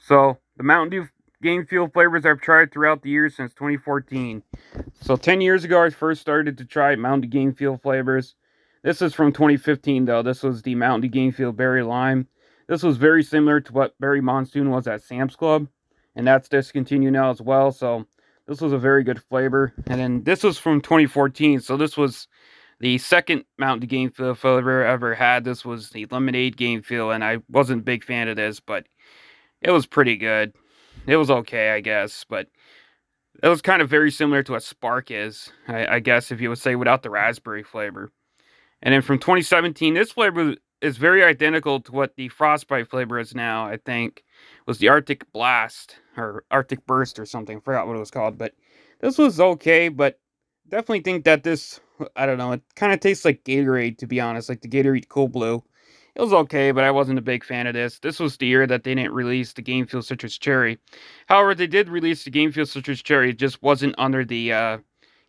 So the Mountain Dew Game Fuel flavors I've tried throughout the years since 2014. So 10 years ago, I first started to try Mountain Dew Game Fuel flavors. This is from 2015, though. This was the Mountain Dew Game Fuel Berry Lime. This was very similar to what Berry Monsoon was at Sam's Club, and that's discontinued now as well. So this was a very good flavor. And then this was from 2014, so this was the second Mountain Dew Game Fuel flavor I ever had. This was the Lemonade Game Fuel, and I wasn't a big fan of this, but it was pretty good. It was okay, I guess, but it was kind of very similar to what Spark is, I guess, if you would say, without the raspberry flavor. And then from 2017, this flavor is very identical to what the Frostbite flavor is now, I think. Was the Arctic Blast, or Arctic Burst or something. I forgot what it was called, but this was okay, but definitely think that this, I don't know, it kind of tastes like Gatorade, to be honest, like the Gatorade Cool Blue. It was okay, but I wasn't a big fan of this. This was the year that they didn't release the Game Fuel Citrus Cherry. However, they did release the Game Fuel Citrus Cherry. It just wasn't under the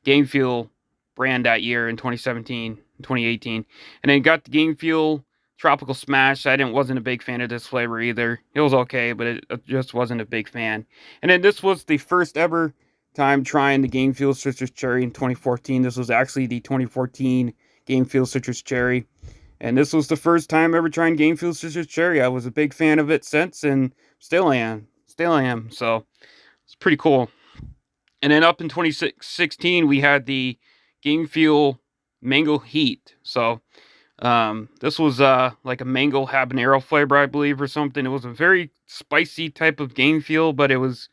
Game Fuel brand that year in 2017, 2018. And then got the Game Fuel Tropical Smash. Wasn't a big fan of this flavor either. It was okay, but it just wasn't a big fan. And then this was the first ever time trying the Game Fuel Citrus Cherry in 2014. This was actually the 2014 Game Fuel Citrus Cherry. And this was the first time ever trying Game Fuel Citrus Cherry. I was a big fan of it since, and still am. Still am. So it's pretty cool. And then up in 2016, we had the Game Fuel Mango Heat. So this was like a mango habanero flavor, I believe, or something. It was a very spicy type of Game Fuel, but it was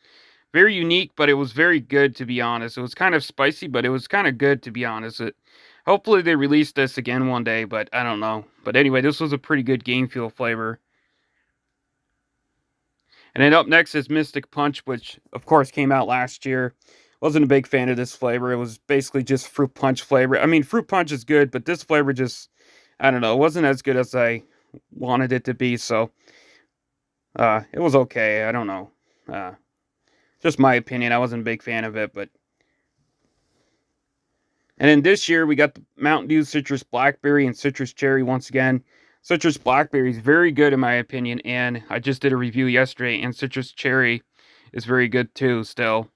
very unique, but it was very good, to be honest. It was kind of spicy, but it was kind of good, to be honest. Hopefully they release this again one day, but I don't know. But anyway, this was a pretty good Game Fuel flavor. And then up next is Mystic Punch, which of course came out last year. Wasn't a big fan of this flavor. It was basically just fruit punch flavor. I mean, fruit punch is good, but this flavor just, I don't know, it wasn't as good as I wanted it to be. So it was okay. I don't know. Just my opinion. I wasn't a big fan of it, but. And then this year, we got the Mountain Dew Citrus Blackberry and Citrus Cherry once again. Citrus Blackberry is very good in my opinion, and I just did a review yesterday, and Citrus Cherry is very good too still.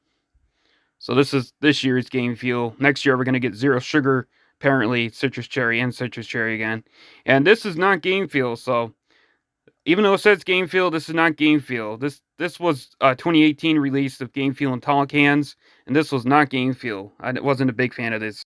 So this is this year's Game Fuel. Next year, we're going to get zero sugar, apparently, Citrus Cherry and Citrus Cherry again. And this is not Game Fuel, so even though it says Game Fuel, this is not Game Fuel. This was 2018 release of Game Fuel in tall cans, and this was not Game Fuel. I wasn't a big fan of this.